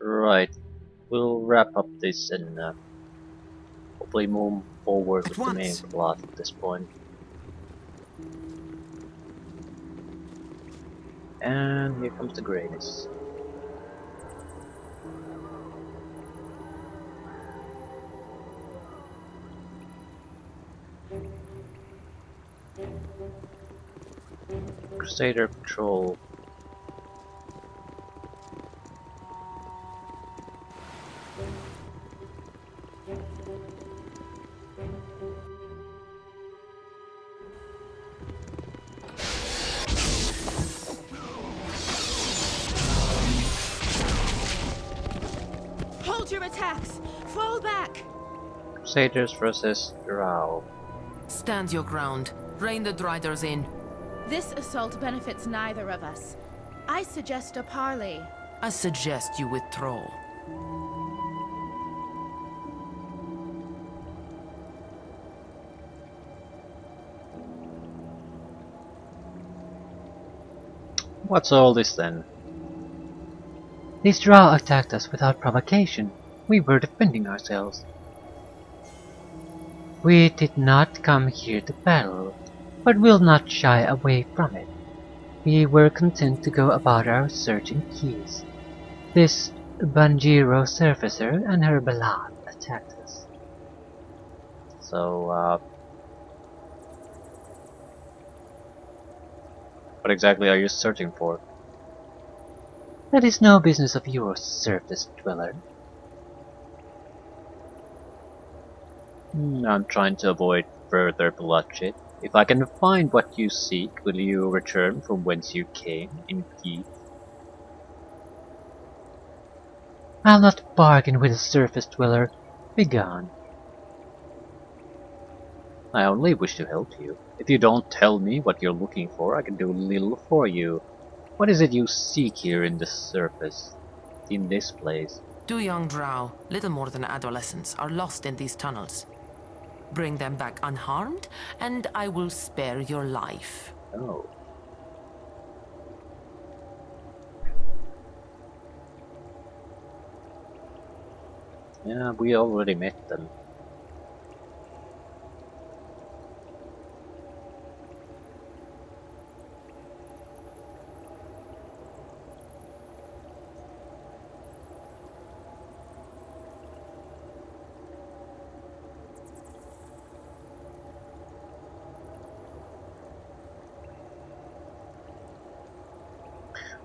Right, we'll wrap up this and hopefully move forward At with the main once. plot at this point. And here comes the greatest. Crusader Patrol. Hold your attacks! Fall back! Crusaders versus Drow. Stand your ground. Rein the Driders in. This assault benefits neither of us. I suggest a parley. I suggest you withdraw. What's all this then? These Drow attacked us without provocation. We were defending ourselves. We did not come here to battle, but will not shy away from it. We were content to go about our search in peace. This Banjiro surfacer and her Balad attacked us. So, what exactly are you searching for? That is no business of yours, surface dweller. I'm trying to avoid further bloodshed. If I can find what you seek, will you return from whence you came in peace? I'll not bargain with a surface dweller. Begone. I only wish to help you. If you don't tell me what you're looking for, I can do little for you. What is it you seek here in the surface? In this place? Two young Drow, little more than adolescents, are lost in these tunnels. Bring them back unharmed, and I will spare your life. Oh. Yeah, we already met them.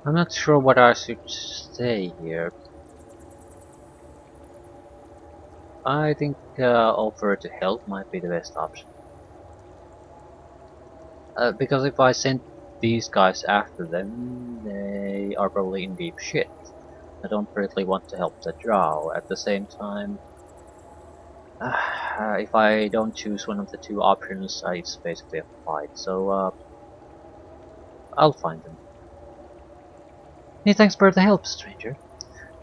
I'm not sure what I should say here. I think offer to help might be the best option. Because if I send these guys after them, they are probably in deep shit. I don't really want to help the Drow. At the same time, if I don't choose one of the two options, it's basically a fight. So I'll find them. Many thanks for the help, stranger.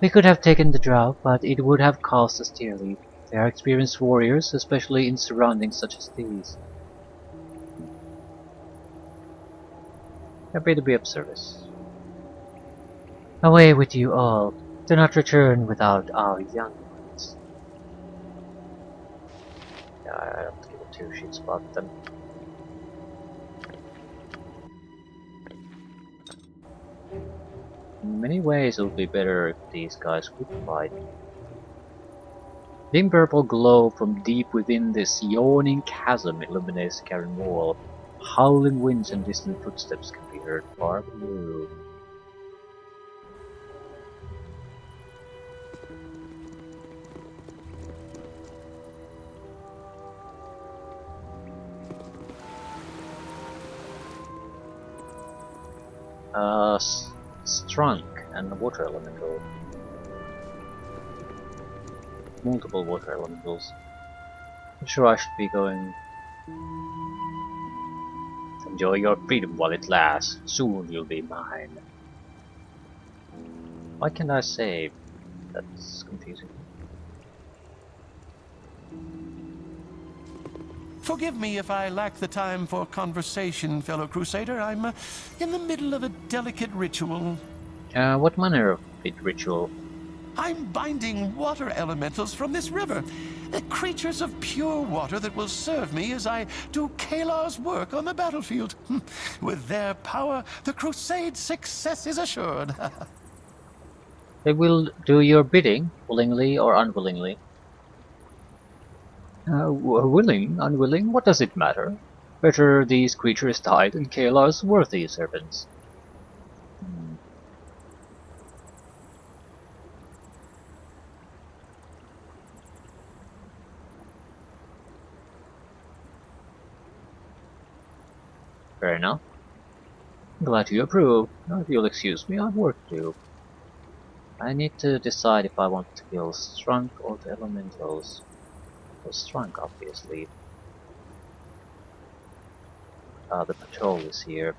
We could have taken the Drow, but it would have cost us dearly. They are experienced warriors, especially in surroundings such as these. Happy to be of service. Away with you all. Do not return without our young ones. Yeah, I don't give a two shits about them. In many ways it would be better if these guys would fight. Dim purple glow from deep within this yawning chasm illuminates the cavern wall. Howling winds and distant footsteps can be heard far below. Strunk and water elemental. Multiple water elementals. I'm sure I should be going. Enjoy your freedom while it lasts. Soon you'll be mine. What can I say? That's confusing. Forgive me if I lack the time for conversation, fellow Crusader. I'm in the middle of a delicate ritual. What manner of ritual? I'm binding water elementals from this river. Creatures of pure water that will serve me as I do Kalar's work on the battlefield. With their power, the crusade's success is assured. They will do your bidding, willingly or unwillingly. Willing, unwilling, what does it matter? Better these creatures die than Kalar's worthy servants. Fair enough. Glad you approve. Now, if you'll excuse me, I've work to do. I need to decide if I want to kill Strunk or the Elementals. Well, Strunk, obviously. The patrol is here.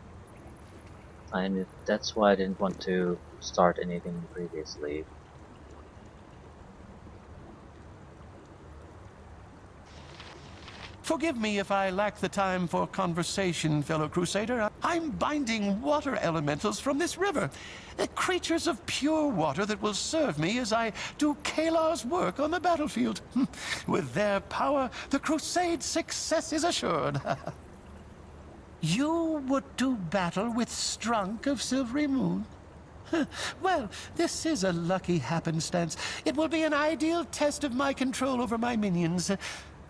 And that's why I didn't want to start anything previously. Forgive me if I lack the time for conversation, fellow crusader. I'm binding water elementals from this river. Creatures of pure water that will serve me as I do Kalar's work on the battlefield. With their power, the crusade's success is assured. You would do battle with Strunk of Silvery Moon? Well, this is a lucky happenstance. It will be an ideal test of my control over my minions.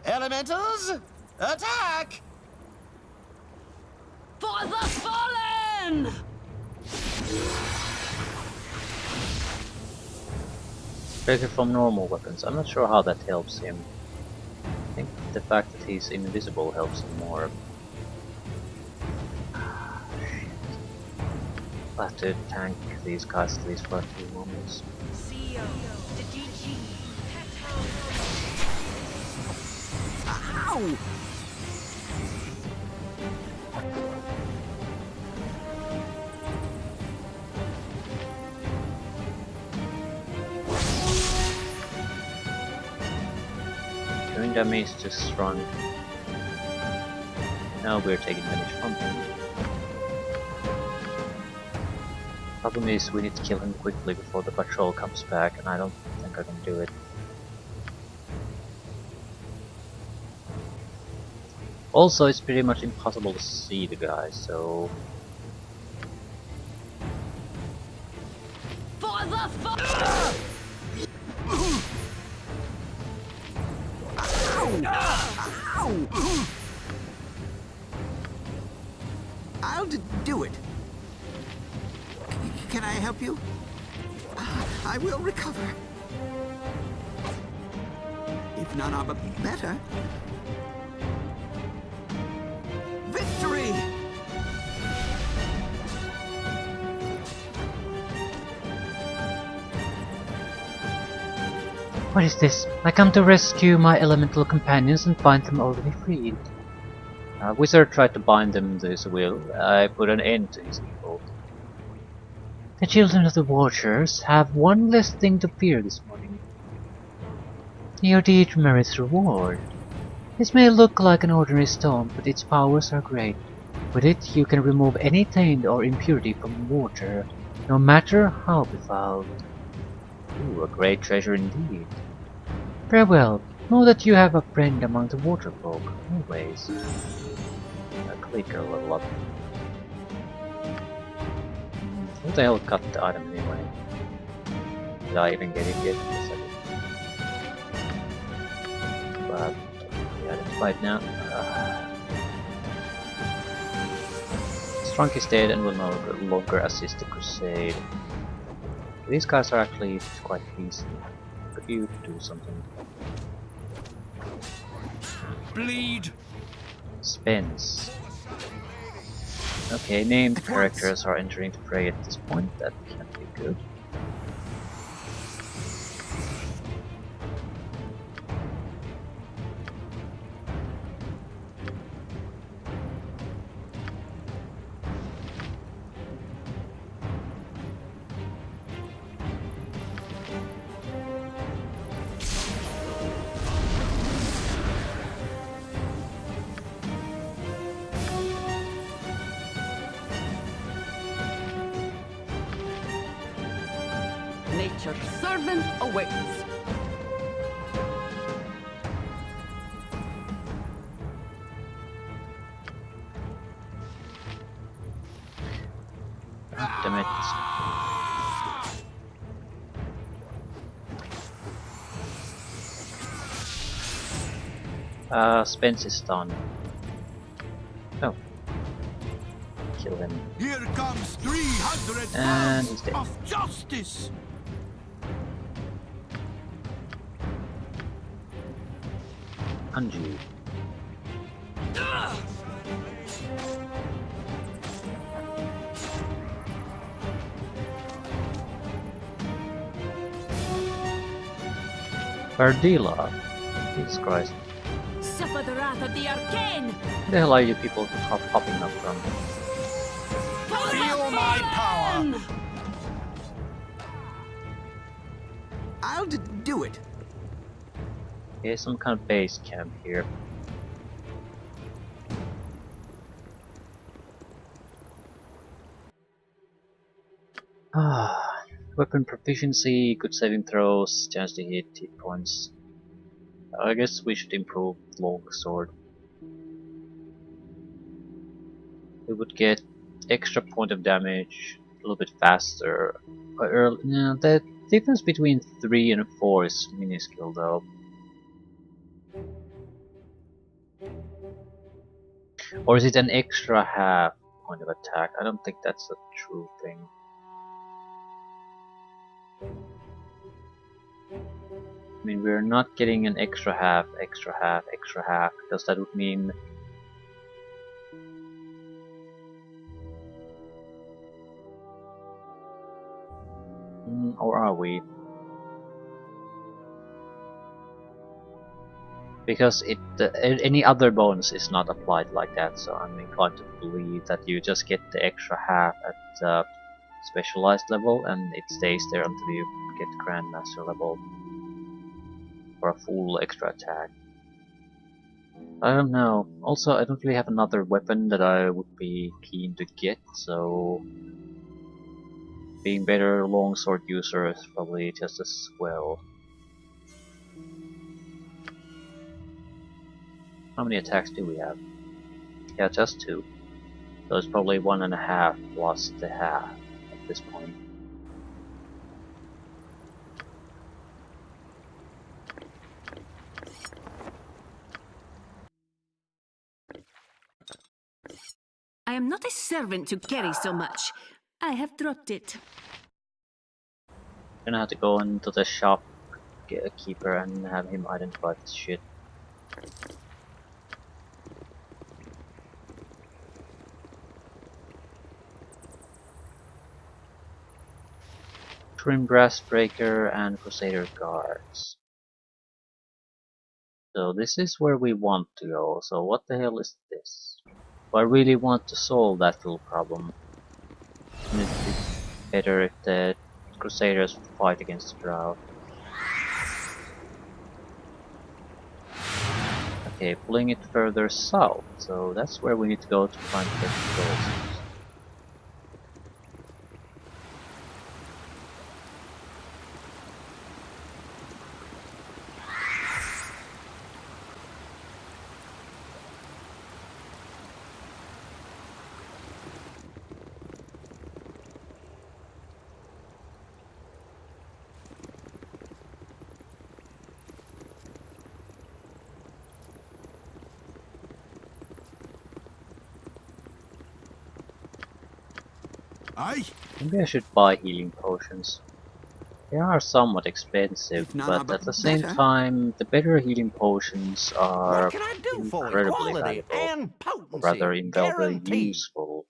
Elementals, attack! For the fallen! Break it from normal weapons. I'm not sure how that helps him. I think the fact that he's invisible helps him more. I'll have to tank these guys at least for a few moments. Ow! Doing damage to Strong. Now we're taking damage from him. Problem is we need to kill him quickly before the patrol comes back, and I don't think I can do it. Also, it's pretty much impossible to see the guy, so... For the I'll do it. Can I help you? I will recover. If none are better. Victory! What is this? I come to rescue my elemental companions and find them already freed. Wizard tried to bind them to his will. I put an end to his evil. The children of the Watchers have one less thing to fear this morning. Your deed merits reward. This may look like an ordinary stone, but its powers are great. With it, you can remove any taint or impurity from water, no matter how befouled. Ooh, a great treasure indeed. Farewell. Know that you have a friend among the water folk, always. A clicker level up. Who the hell cut the item anyway? Did I even get it yet? Yes, I did. But yeah, let's fight now. Strunk is dead and will no longer assist the crusade. These guys are actually quite decent. Could you do something? Bleed! Spence. Okay, named characters are entering the fray at this point. That can be good. Your servant awaits. Damn it. Spence is done. Oh. Kill him. Here comes 300 And he's dead. of justice. Anju. Verdila. Jesus Christ. Suffer the wrath of the arcane. Where the hell are you people popping up from? Feel my power. I'll do it. Okay, some kind of base camp here. Weapon proficiency, good saving throws, chance to hit points. I guess we should improve longsword. We would get extra point of damage, a little bit faster. The difference between 3 and 4 is minuscule though. Or is it an extra half point of attack? I don't think that's a true thing. I mean, we're not getting an extra half, because that would mean or are we? Because any other bonus is not applied like that, so I'm inclined to believe that you just get the extra half at specialized level, and it stays there until you get Grandmaster level for a full extra attack. I don't know. Also, I don't really have another weapon that I would be keen to get, so being better longsword user is probably just as well. How many attacks do we have? Yeah, just 2. So it's probably 1.5 plus the half at this point. I am not a servant to carry so much. I have dropped it. Gonna have to go into the shop, get a keeper, and have him identify this shit. Trim Brass Breaker and Crusader Guards. So this is where we want to go, so what the hell is this? If I really want to solve that little problem, wouldn't it be better if the Crusaders fight against the Drow? Okay, pulling it further south, so that's where we need to go to find the goals. Aye. Maybe I should buy healing potions. They are somewhat expensive, If none but are at the same better. time, the better healing potions are What can I do for it? incredibly Quality valuable, and or potency. rather invaluably Guaranteed. useful.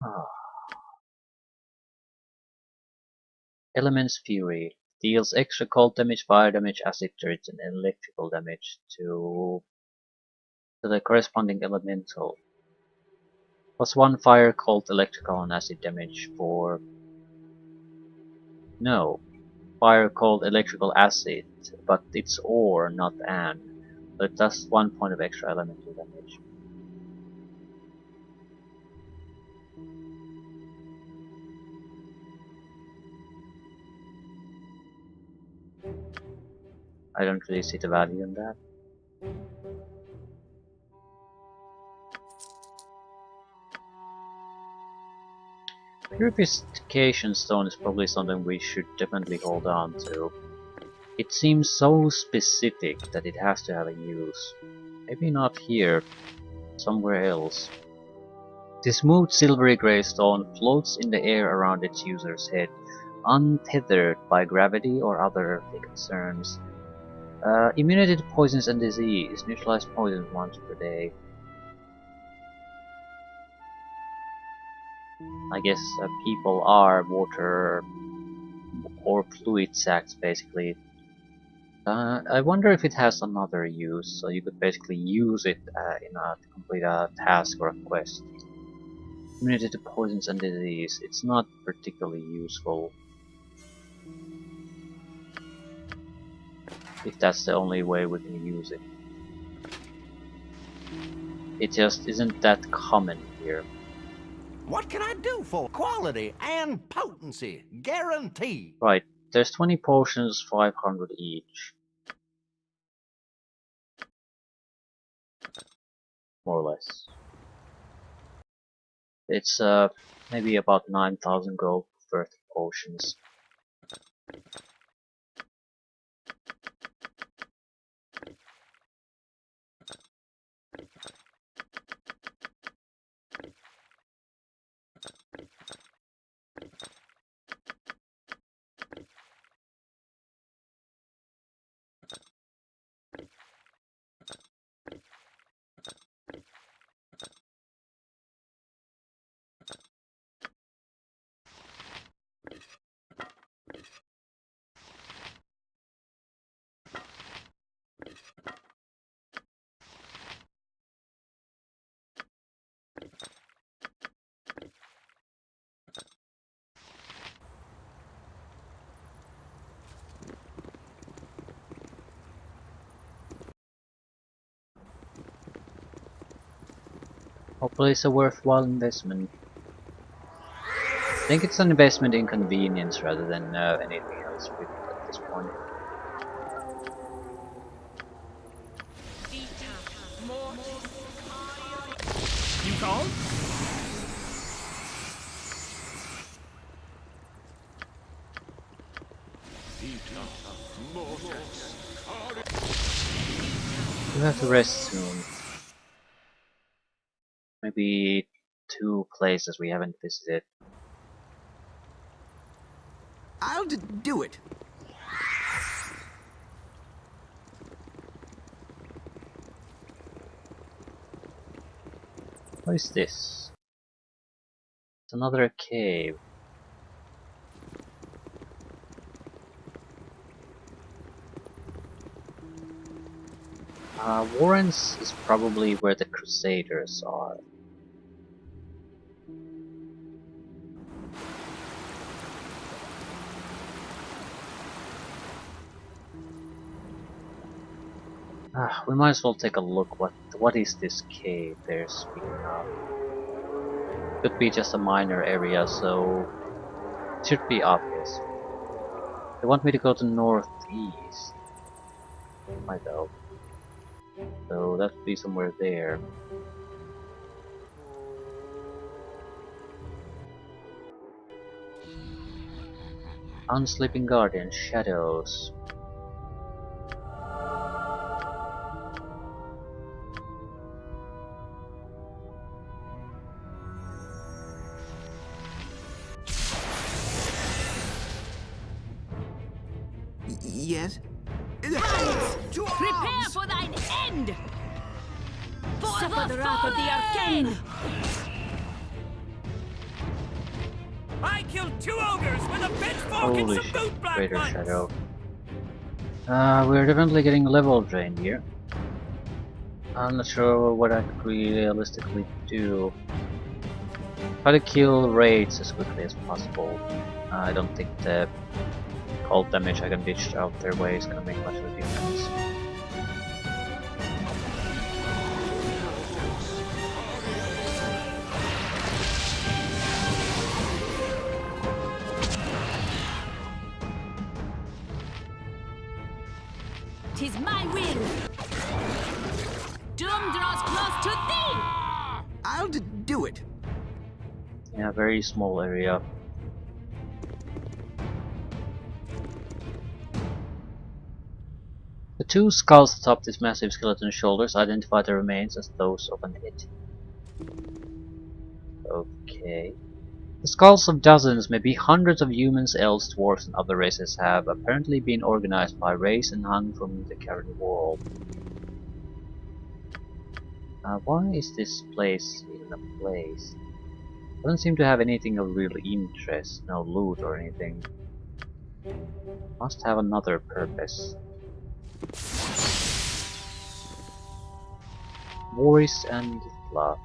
Ah. Element's Fury deals extra cold damage, fire damage, acid turrets, and electrical damage to the corresponding elemental. +1 fire, cold, electrical, and acid damage for... No. Fire, cold, electrical, acid, but it's or, not and. But that's 1 point of extra elemental damage. I don't really see the value in that. Purification stone is probably something we should definitely hold on to. It seems so specific that it has to have a use. Maybe not here, somewhere else. This smooth silvery grey stone floats in the air around its user's head, untethered by gravity or other earthly concerns. Immunity to poisons and disease. Neutralize poison once per day. I guess people are water or fluid sacs basically. I wonder if it has another use, so you could basically use it to complete a task or a quest. Immunity to poisons and disease. It's not particularly useful. If that's the only way we can use it. It just isn't that common here. What can I do for quality and potency? Guarantee. Right, there's 20 potions, 500 each. More or less. It's maybe about 9,000 gold worth of potions. Hopefully it's a worthwhile investment. I think it's an investment in convenience rather than anything else really at this point. You called? You have to rest soon. Maybe 2 places we haven't visited. I'll do it. What is this? It's another cave. Warrens is probably where the crusaders are. We might as well take a look. What is this cave they're speaking of? Could be just a minor area, so it should be obvious. They want me to go to northeast. I know. So that would be somewhere there. Unsleeping Guardian, Shadows. Yes? Prepare for thine end! Suffer the wrath of the arcane! I killed 2 ogres with a pitchfork and Holy some shit, boot black Greater ones. Shadow. We're definitely getting level drained here. I'm not sure what I could realistically do. Try to kill raids as quickly as possible. I don't think the cold damage I can dish out their way is gonna make much of a difference. to thee! I'll do it. Yeah, very small area. The two skulls atop this massive skeleton's shoulders identify the remains as those of an it. Okay. The skulls of dozens, maybe hundreds of humans, elves, dwarves, and other races have apparently been organized by race and hung from the current world. Why is this place even a place? Doesn't seem to have anything of real interest, no loot or anything. Must have another purpose. Voice and love.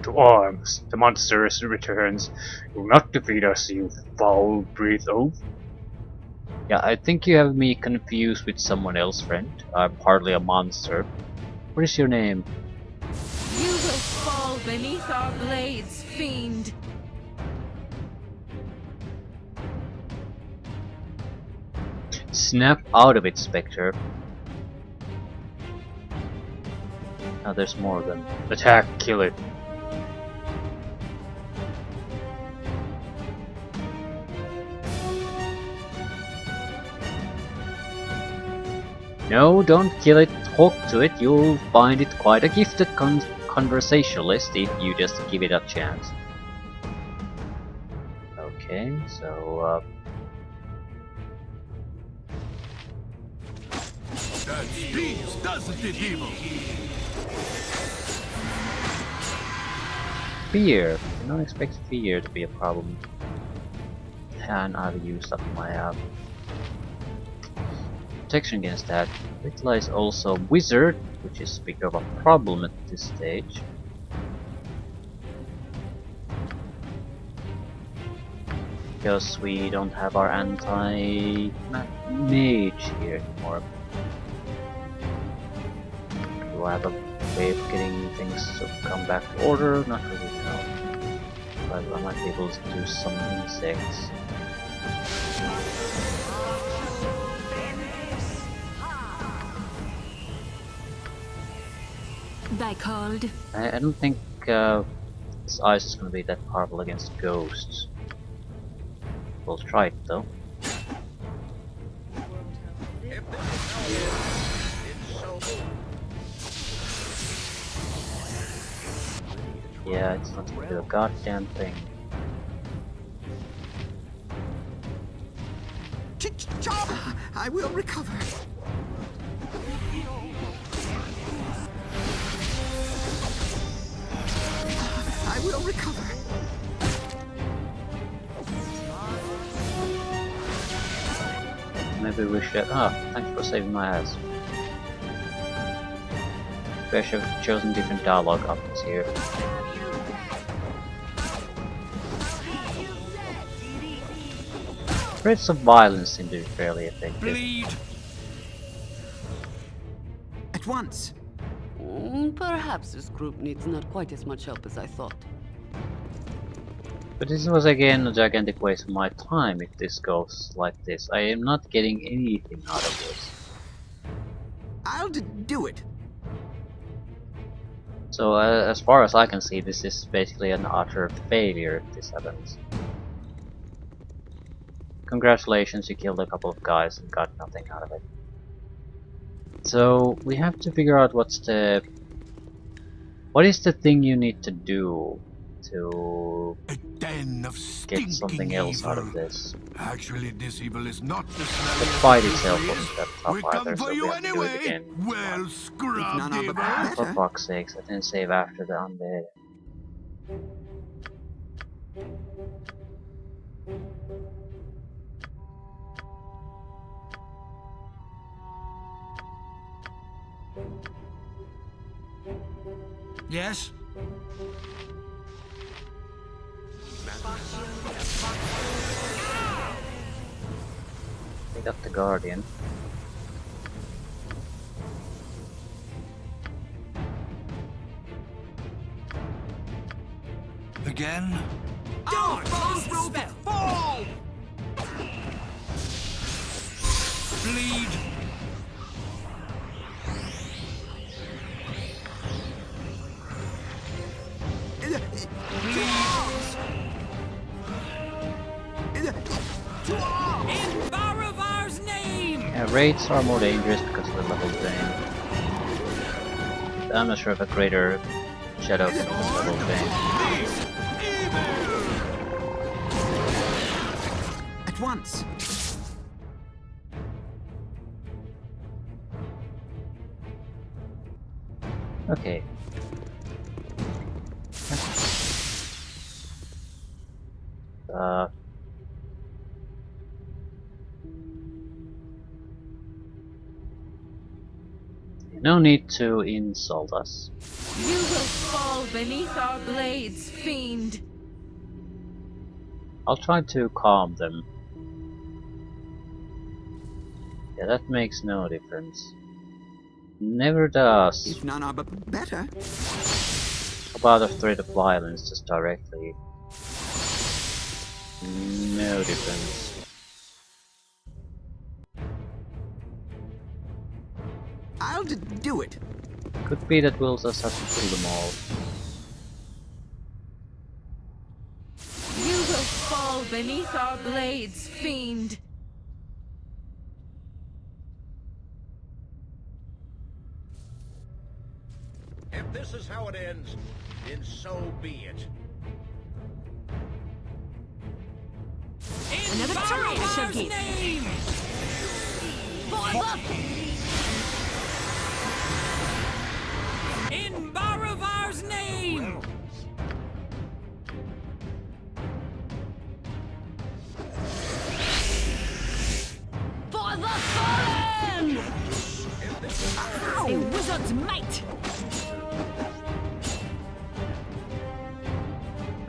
To arms! The monster returns. Do not defeat us, you foul-breathed oaf. Yeah, I think you have me confused with someone else, friend. I'm hardly a monster. What is your name? You will fall beneath our blades, fiend. Snap out of it, Spectre. Now there's more of them. Attack, kill it. No, don't kill it, talk to it. You'll find it quite a gifted conversationalist if you just give it a chance. Okay, so That stings, doesn't it, evil? fear. I don't expect fear to be a problem. And I've used up my protection against that. Litla is also wizard, which is big of a problem at this stage. Because we don't have our anti-mage here anymore. Do I have a way of getting things to come back to order? Not really, no. But I might be able to do some insects. Thy called. I don't think this ice is going to be that powerful against ghosts. We'll try it though. Yeah, it's not gonna do a goddamn thing. I will recover. I will recover. Maybe we should. Thanks for saving my ass. Maybe I should have chosen different dialogue options here. Threats of violence seem to be fairly effective. Bleed. At once. Perhaps this group needs not quite as much help as I thought. But this was again a gigantic waste of my time if this goes like this. I am not getting anything out of this. I'll do it. So as far as I can see, this is basically an utter failure if this happens. Congratulations, you killed a couple of guys and got nothing out of it. So we have to figure out what is the thing you need to do to A den of get something stinking else out of evil. this. Actually, this evil is not the The smelliest fight of itself trees. wasn't that We tough either, come so for we you have to do it anyway. again. Well none scrubbed, of the evil. better. For fuck's sakes, I didn't save after the undead. Yes? They got the Guardian. Again? Fall! Bleed. Yeah, raids are more dangerous because of the level drain. I'm not sure if a greater shadow can open level drain. At once. Okay. No need to insult us. You will fall beneath our blades, fiend. I'll try to calm them. Yeah, that makes no difference. Never does. If none are better. About a threat of violence just directly. No difference. I'll do it. Could be that we'll just have to kill them all. You will fall beneath our blades, fiend. If this is how it ends, then so be it. Another try I shall give. In Baravar's name! For the fallen! A wizard's might!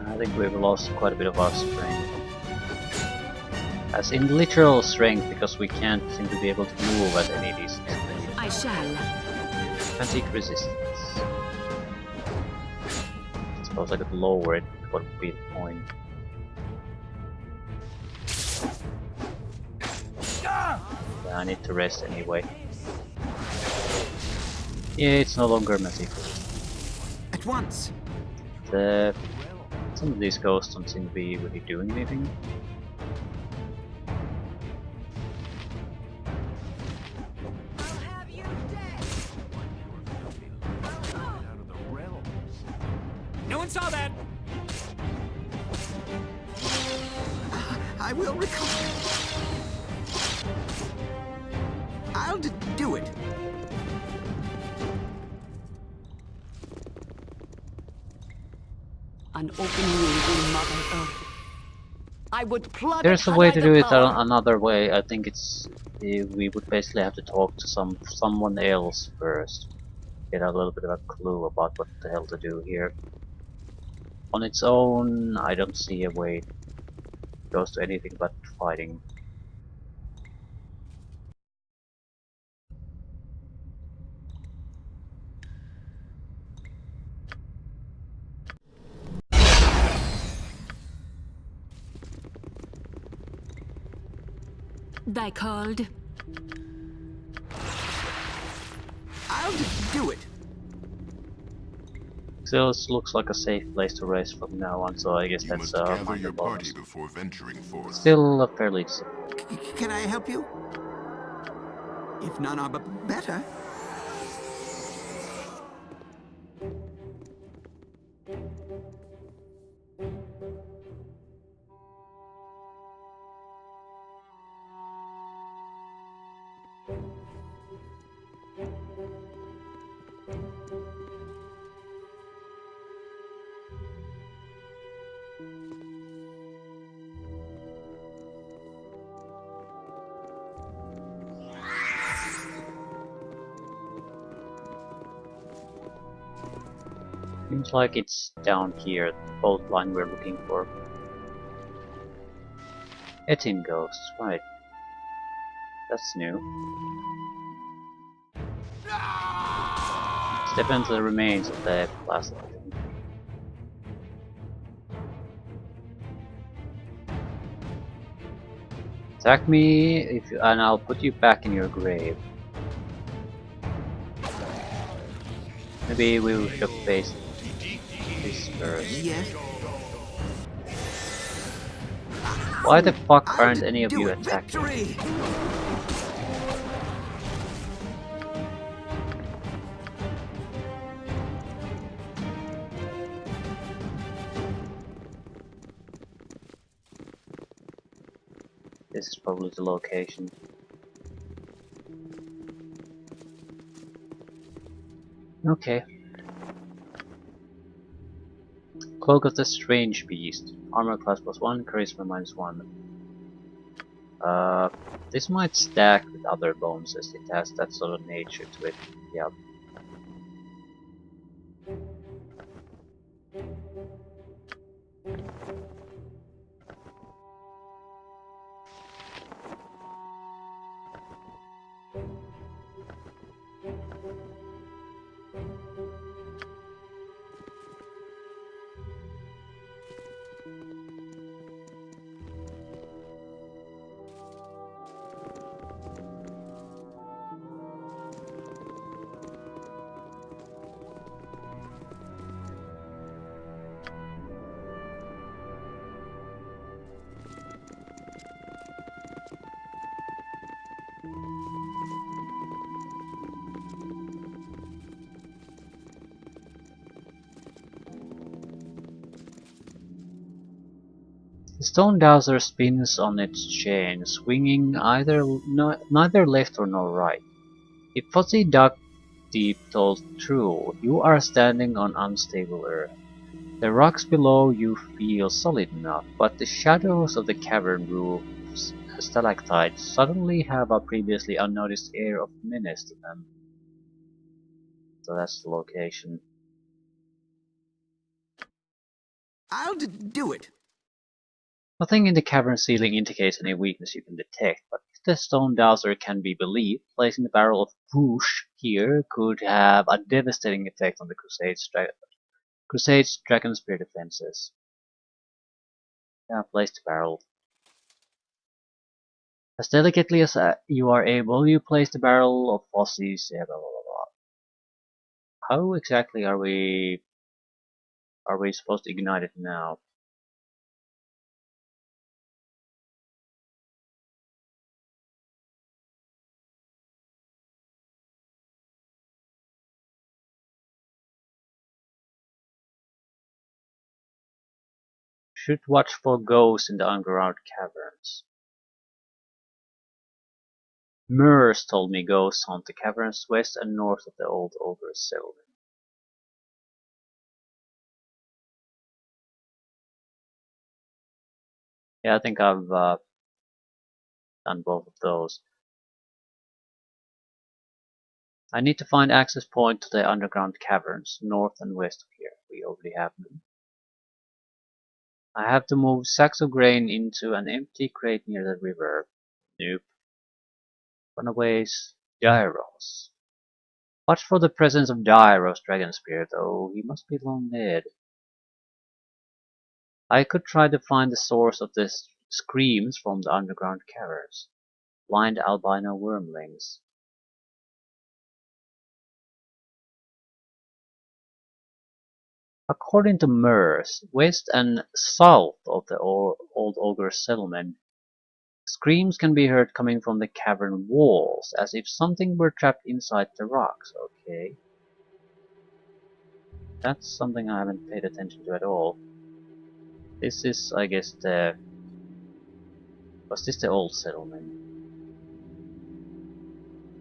I think we've lost quite a bit of our strength. As in literal strength, because we can't seem to be able to move at any decent speed. I shall. Fatigue resistance. I suppose I could lower it, what would be the point? Yeah, I need to rest anyway. Yeah, it's no longer magic. At once. Some of these ghosts don't seem to be really doing anything. No one saw that! I will recover. I'll do it. An open wound in Mother Earth. I would plug There's it a way had to I do the it power. another way. I think it's we would basically have to talk to someone else first. Get a little bit of a clue about what the hell to do here. On its own, I don't see a way it goes to anything but fighting. Thy called. I'll do it. Still, it looks like a safe place to rest from now on, so I guess You that's must gather minor your bonus. party before venturing forth. Still a fairly decent. Can I help you? If none are better. Seems like it's down here, the fault line we're looking for. Etin Ghost, right. That's new. It's definitely the remains of the last one. Attack me, if you, and I'll put you back in your grave. Maybe we should face this first. Yes. Why the fuck aren't any of you attacking? Victory! This is probably the location. Okay. Cloak of the Strange Beast. Armor class +1, charisma -1. This might stack with other bonuses. It has that sort of nature to it. Yeah. The stone dowser spins on its chain, swinging neither left nor right. If Fuzzy Duck Deep told true, you are standing on unstable earth. The rocks below you feel solid enough, but the shadows of the cavern roof's stalactites suddenly have a previously unnoticed air of menace to them. So that's the location. I'll do it. Nothing in the cavern ceiling indicates any weakness you can detect, but if the stone dowser can be believed, placing the barrel of whoosh here could have a devastating effect on the Crusade's DragonSpear defenses. Yeah, place the barrel. As delicately as you are able, you place the barrel of Fossy's blah blah blah blah. How exactly are we supposed to ignite it now? Should watch for ghosts in the underground caverns. Murs told me ghosts haunt the caverns west and north of the old ogre's settlement. Yeah, I think I've done both of those. I need to find access point to the underground caverns, north and west of here. We already have them. I have to move sacks of grain into an empty crate near the river. Nope. Runaways. Gyros. Watch for the presence of Gyros DragonSpear, though he must be long dead. I could try to find the source of the screams from the underground caverns. Blind albino wormlings. According to Murs, west and south of the old ogre settlement, screams can be heard coming from the cavern walls, as if something were trapped inside the rocks. Okay. That's something I haven't paid attention to at all. This is, I guess, was this the old settlement?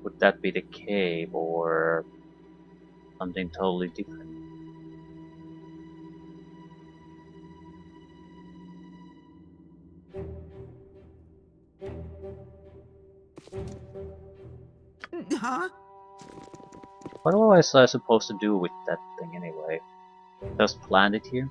Would that be the cave or something totally different? Huh? What was I supposed to do with that thing anyway? Just plant it here?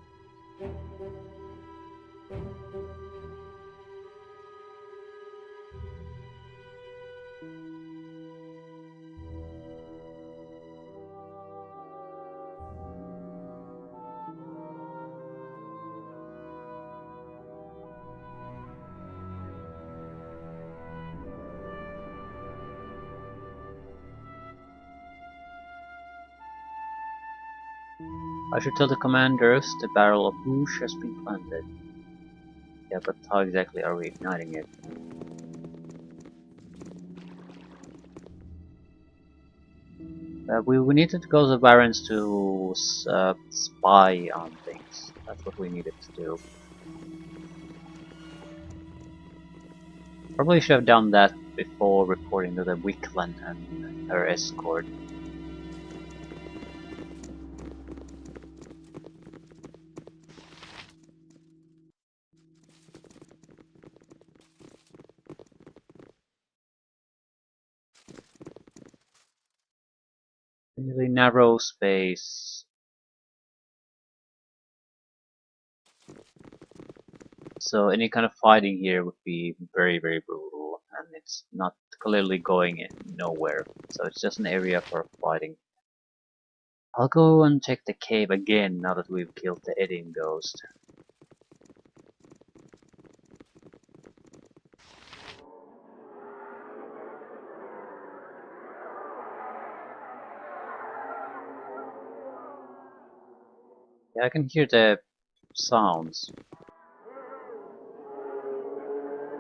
I should tell the commanders the barrel of whoosh has been planted. Yeah, but how exactly are we igniting it? We needed to go to the Barrens to spy on things. That's what we needed to do. Probably should have done that before reporting to the Wickland and her escort. Really narrow space. So any kind of fighting here would be very, very brutal, and it's not clearly going nowhere. So it's just an area for fighting. I'll go and check the cave again now that we've killed the Edding ghost. Yeah, I can hear the sounds.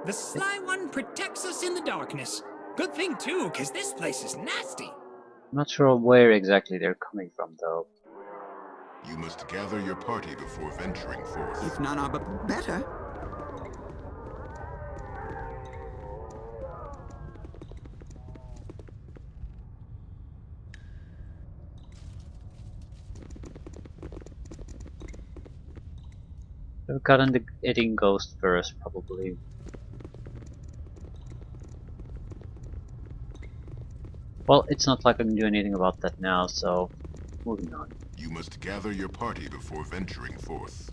The Sly One protects us in the darkness. Good thing, too, because this place is nasty. I'm not sure where exactly they're coming from, though. You must gather your party before venturing forth. If none are better. We've gotten the Edding ghost first, probably. Well, it's not like I can do anything about that now, so moving on. You must gather your party before venturing forth.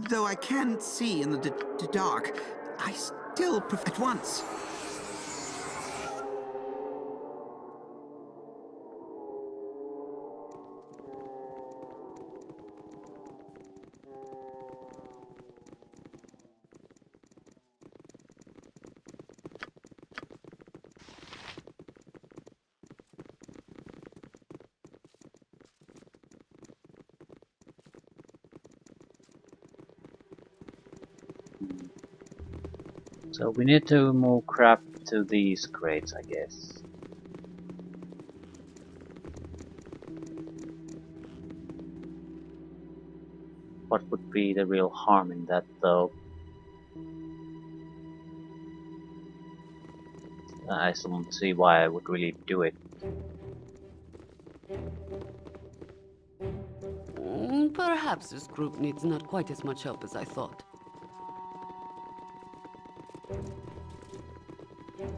Though I can't see in the dark, I still prefer at once. So we need to move crap to these crates, I guess. What would be the real harm in that, though? I still don't see why I would really do it. Perhaps this group needs not quite as much help as I thought.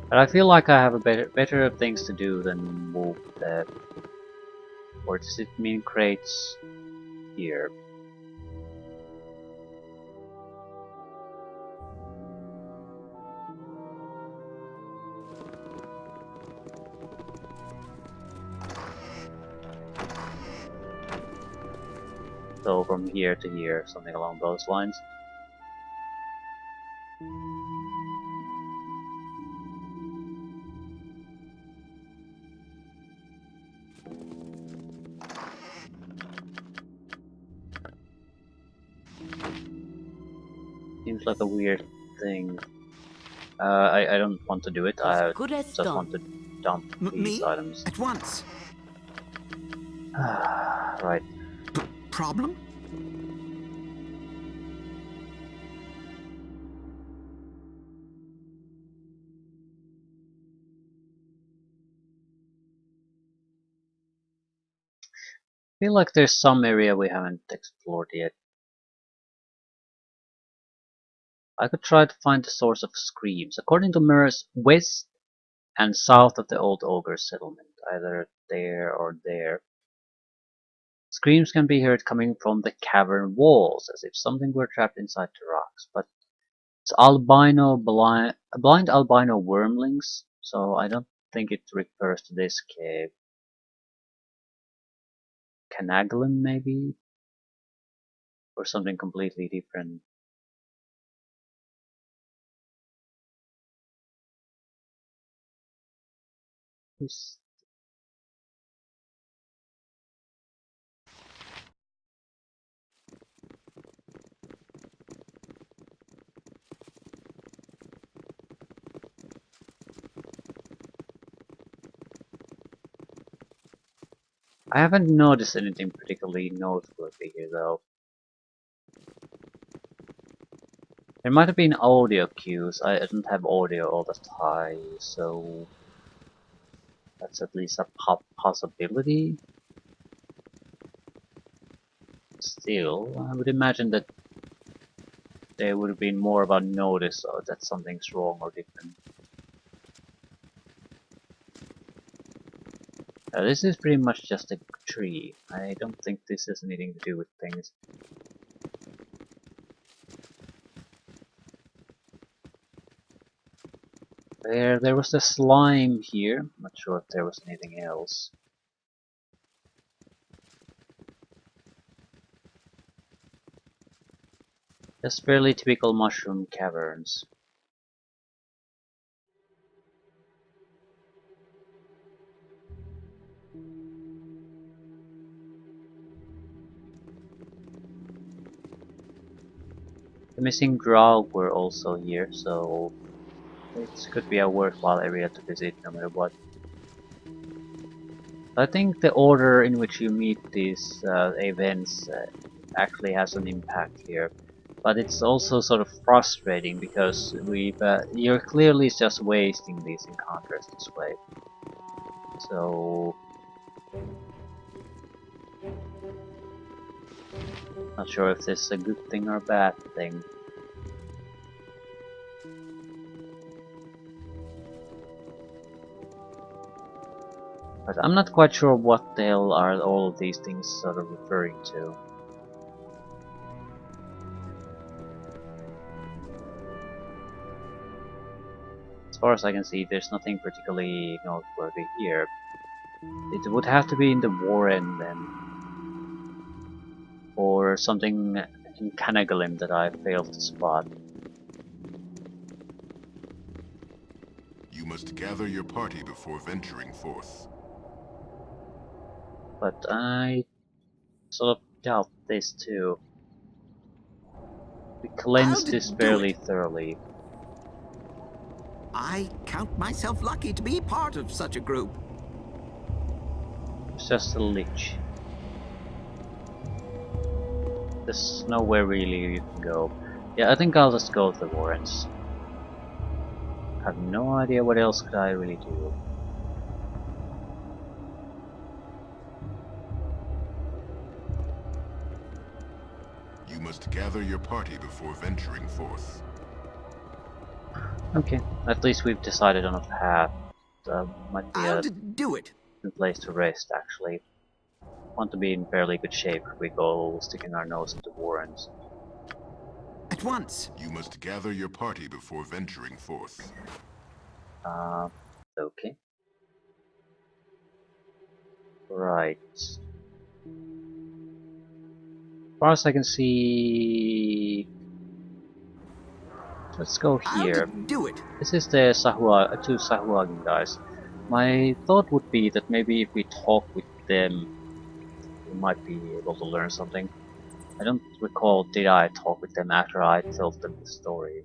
But I feel like I have a better things to do than move the... Or does it mean crates here? So from here to here, something along those lines. Seems like a weird thing. I don't want to do it. I just want to dump these items. At once. Right. Problem? I feel like there's some area we haven't explored yet. I could try to find the source of screams. According to mirrors, west and south of the old ogre settlement, either there or there. Screams can be heard coming from the cavern walls, as if something were trapped inside the rocks. But it's blind albino wormlings, so I don't think it refers to this cave. Canaglin, maybe? Or something completely different. This I haven't noticed anything particularly noteworthy here, though. There might have been audio cues. I don't have audio all the time, so that's at least a possibility. Still, I would imagine that there would have been more of a notice that something's wrong or different. This is pretty much just a tree. I don't think this has anything to do with things. There was the slime here. I'm not sure if there was anything else. Just fairly typical mushroom caverns. The missing drow were also here, so it could be a worthwhile area to visit no matter what. I think the order in which you meet these events actually has an impact here. But it's also sort of frustrating because you're clearly just wasting these encounters this way. So not sure if this is a good thing or a bad thing. But I'm not quite sure what the hell are all of these things sort of referring to. As far as I can see, there's nothing particularly noteworthy here. It would have to be in the Warren then. Or something in Canagalim that I failed to spot. You must gather your party before venturing forth. But I sort of doubt this too. We cleansed this fairly thoroughly. I count myself lucky to be part of such a group. It's just a lich. There's nowhere really you can go. Yeah, I think I'll just go to the Warrens. I have no idea what else could I really do. You must gather your party before venturing forth. Okay, at least we've decided on a path. Might be a good place to rest, actually. Want to be in fairly good shape if we go sticking our nose into Warrens. At once. You must gather your party before venturing forth. Okay. Right. As far as I can see, let's go here. This is the two Sahuagin guys. My thought would be that maybe if we talk with them, we might be able to learn something. I don't recall, did I talk with them after I told them the story?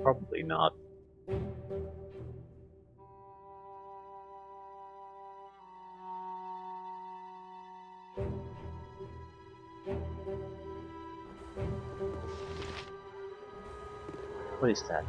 Probably not. What is that?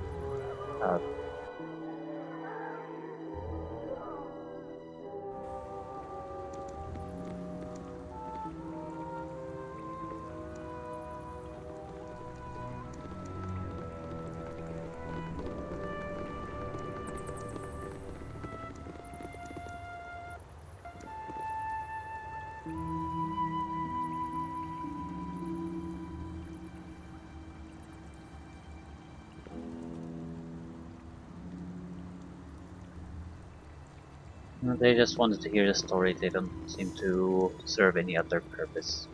They just wanted to hear the story, they don't seem to serve any other purpose.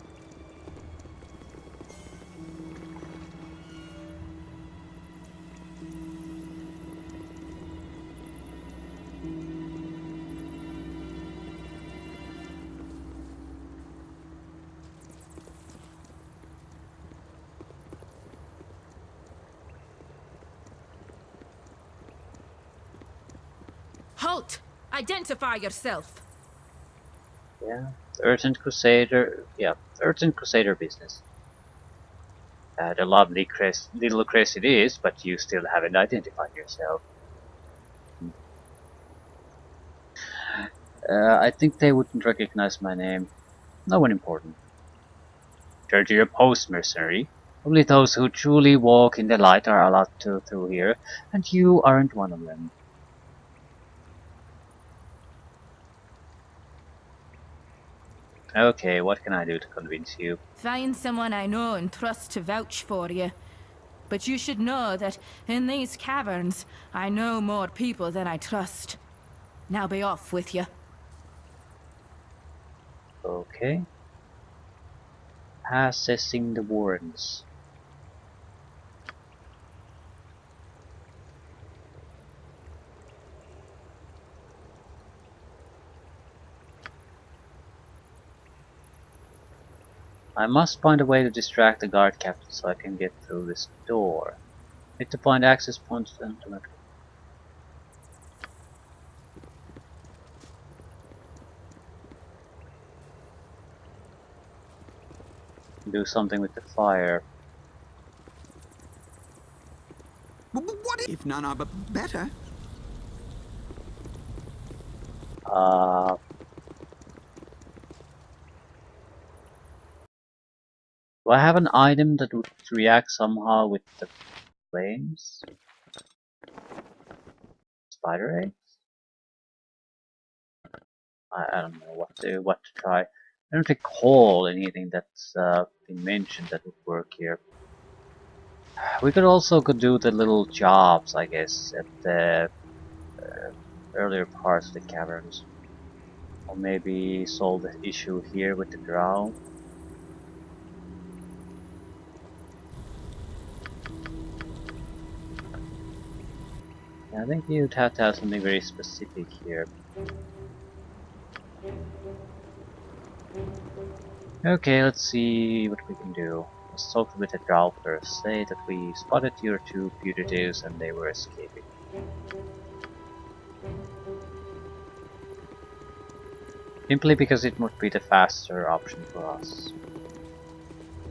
Halt! Identify yourself! Yeah, the Urgent Crusader, yeah, the Urgent Crusader business. The lovely little crest it is, but you still haven't identified yourself. I think they wouldn't recognize my name. No one important. Turn to your post, mercenary. Only those who truly walk in the light are allowed through here, and you aren't one of them. Okay, what can I do to convince you? Find someone I know and trust to vouch for you. But you should know that in these caverns, I know more people than I trust. Now be off with you. Okay. Assessing the warrants. I must find a way to distract the guard captain so I can get through this door. Need to find access points and do something with the fire. What if none are better? Do I have an item that would react somehow with the flames? Spider eggs? I don't know what to try. I don't recall anything that's been mentioned that would work here. We could also do the little jobs, I guess, at the earlier parts of the caverns. Or maybe solve the issue here with the drow. I think you'd have to have something very specific here. Okay, let's see what we can do. Let's talk with the drow first. Say that we spotted your two fugitives and they were escaping. Simply because it would be the faster option for us.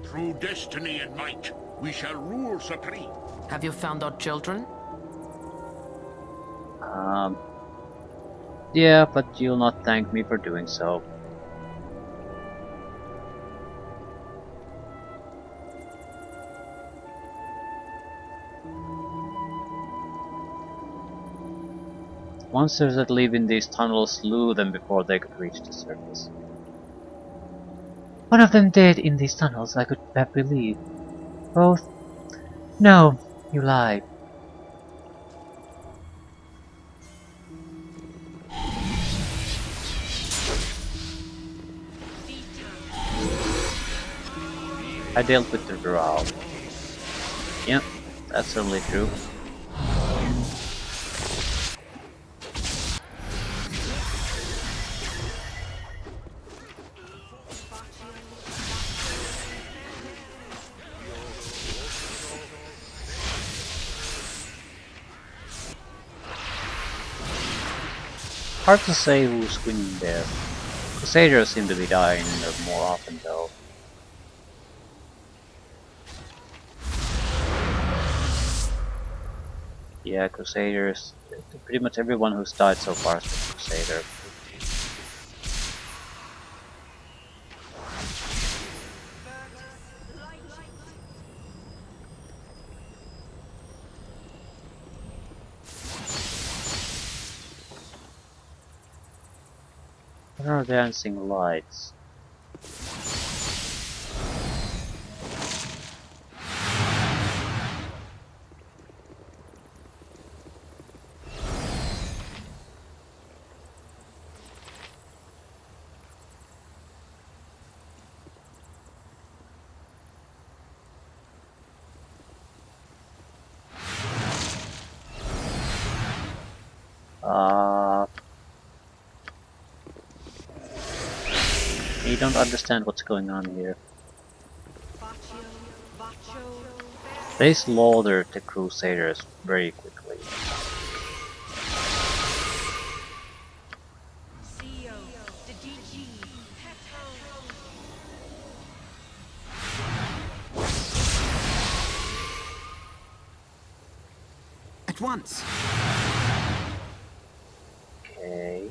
Through destiny and might, we shall rule supreme. Have you found our children? Yeah, but you'll not thank me for doing so. Monsters that live in these tunnels slew them before they could reach the surface. One of them dead in these tunnels, I could have believed. Both? No, you lie. I dealt with the drow. Yep, that's certainly true. Hard to say who's winning there. Crusaders seem to be dying more often though. Yeah, Crusaders. Pretty much everyone who's died so far has been Crusader. Where are dancing lights? You don't understand what's going on here. They slaughtered the Crusaders very quickly. At once. Okay.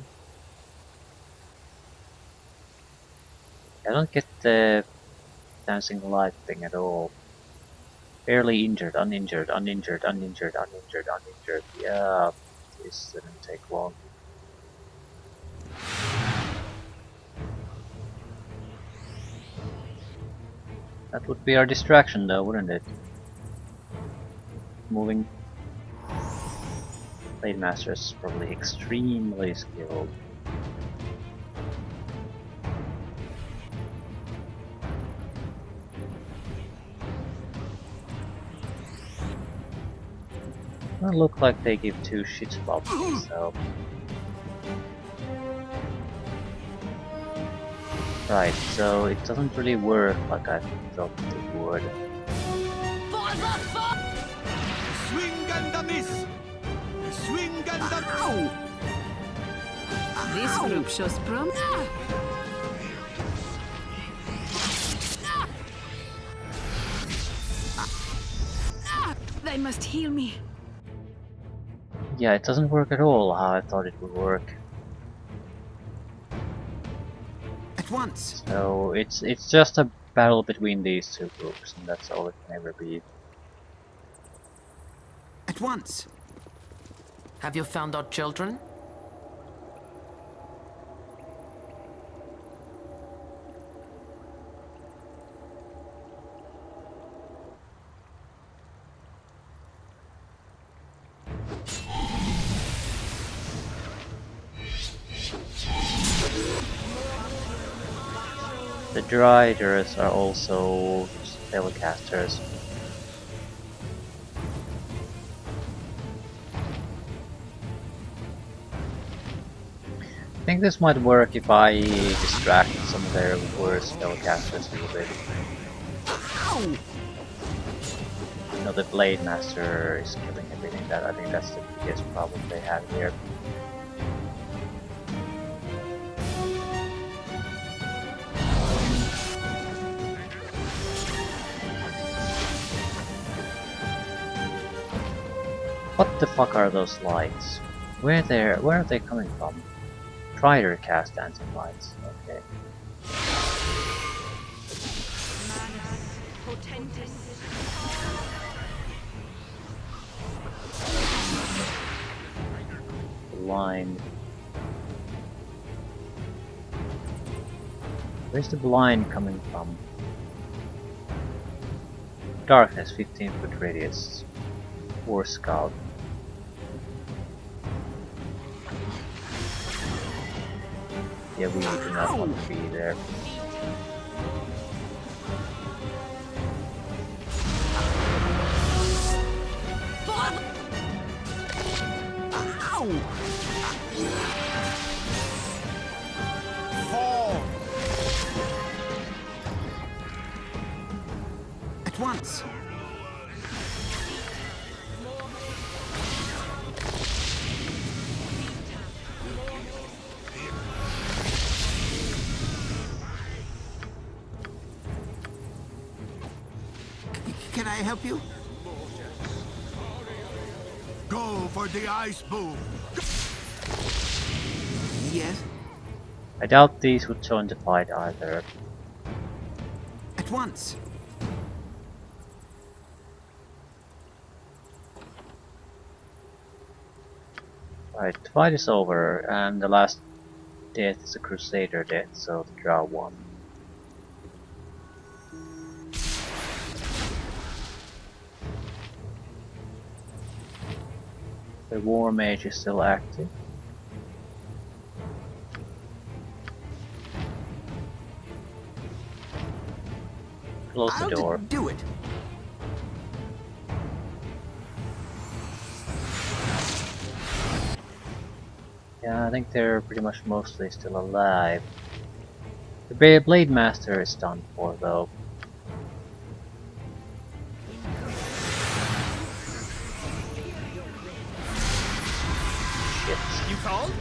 I don't get the dancing light thing at all. Barely injured, uninjured, uninjured, uninjured, uninjured, uninjured. Yeah, this didn't take long. That would be our distraction though, wouldn't it? Moving. Blade Master is probably extremely skilled. Doesn't look like they give two shits about me, so. Right, so it doesn't really work like I thought it would. Swing and a miss! Swing and a... Ow! This group shows promise. They must heal me. Yeah, it doesn't work at all how I thought it would work. At once. So it's just a battle between these two groups, and that's all it can ever be. At once. Have you found our children? The Driders are also spellcasters. I think this might work if I distract some of their worst spellcasters a little bit. You know, the Blade Master is killing everything. That I think that's the biggest problem they have here. What the fuck are those lights? Where are they coming from? Strider cast dancing lights. Okay. Blind. Where's the blind coming from? Darkness, 15-foot radius. War Scout. Yeah, we do not want to be there. Fall! At once. Can I help you? Go for the ice boom! Yes. I doubt these would join the fight either. At once. Right, the fight is over, and the last death is a crusader death, so the draw won. The war mage is still active. Close the door. Do it. Yeah, I think they're pretty much mostly still alive. The Blade Master is done for though. Shit. You called?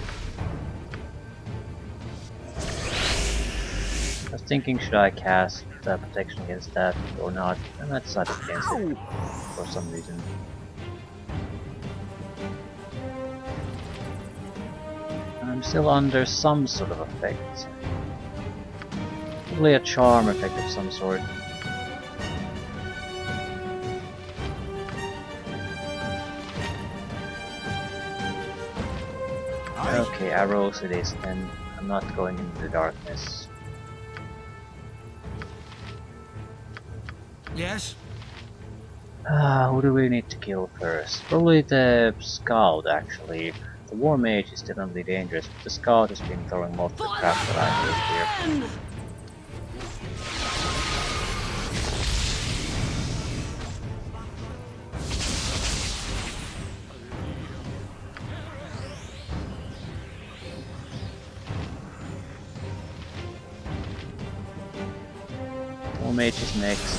I was thinking, should I cast protection against that or not? And I decided against it for some reason. I'm still under some sort of effect. Probably a charm effect of some sort. Okay, arrows it is then. I'm not going into the darkness. Yes? Who do we need to kill first? Probably the scout, actually. The war mage is definitely dangerous, but the scout has been throwing most of the crap that I need here. War mage is next.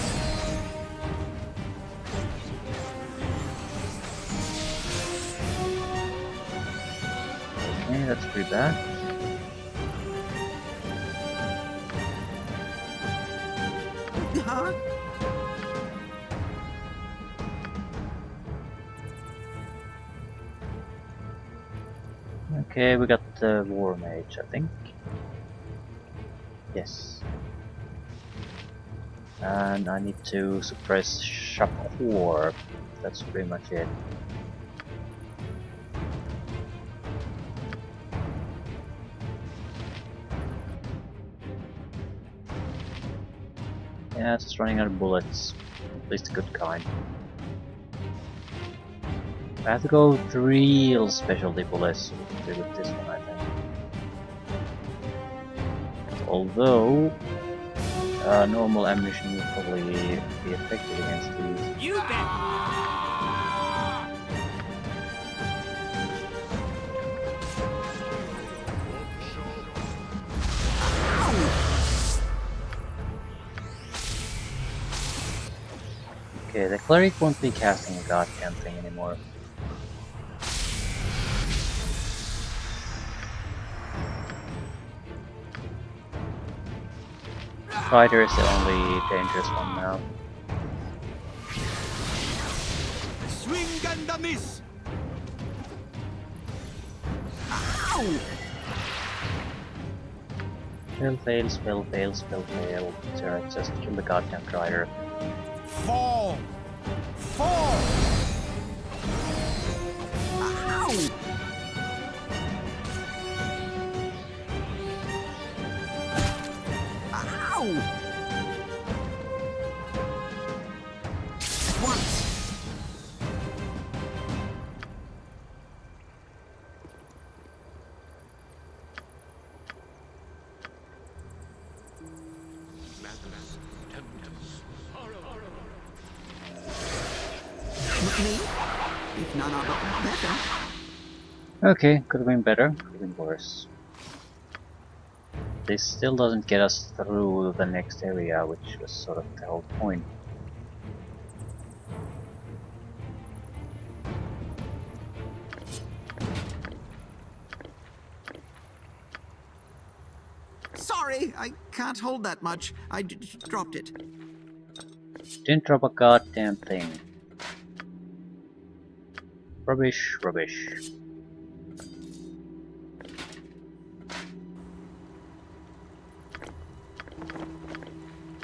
Okay, that's pretty bad. Huh? Okay, we got the war mage, I think. Yes. And I need to suppress shock orb. That's pretty much it. Yeah, it's just running out of bullets. At least a good kind. I have to go with real specialty bullets with this one, I think. Although, normal ammunition will probably be effective against these. You bet! Okay, the cleric won't be casting a goddamn thing anymore. Fighter is the only dangerous one now. Swing and a miss! Ow! Spell fail, spell fail, spell fail. Sir, just kill the goddamn Strider. Fall! Fall! Ow! Ow! Once! Me? If none are better. Okay, could have been better, could have been worse. This still doesn't get us through the next area, which was sort of the whole point. Sorry, I can't hold that much. I dropped it. Didn't drop a goddamn thing. Rubbish, rubbish.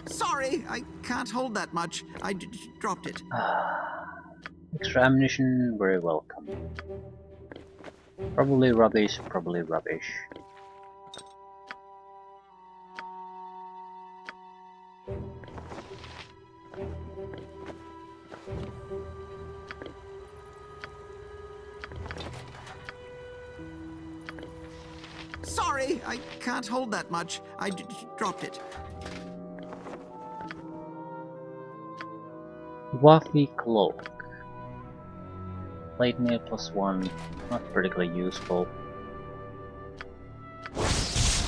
Sorry, I can't hold that much. I dropped it. Extra ammunition, very welcome. Probably rubbish, probably rubbish. Sorry, I can't hold that much. I dropped it. Waffy Cloak. Plate mail +1, not particularly useful.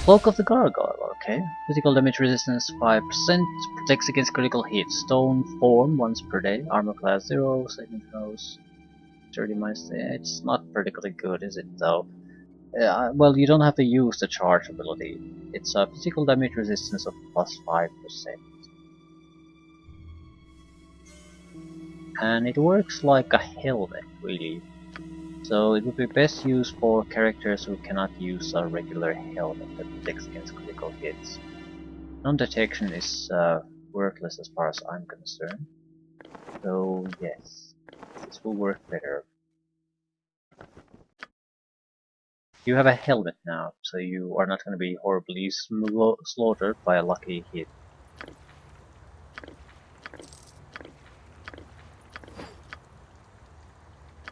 Cloak of the Gargoyle, okay. Physical damage resistance 5%, protects against critical hit. Stone form once per day, armor class 0, saving throws 30 minus. It's not particularly good, is it though? Well, you don't have to use the charge ability. It's a physical damage resistance of +5%. And it works like a helmet, really. So it would be best used for characters who cannot use a regular helmet that protects against critical hits. Non-detection is worthless as far as I'm concerned. So yes, this will work better. You have a helmet now, so you are not going to be horribly slaughtered by a lucky hit.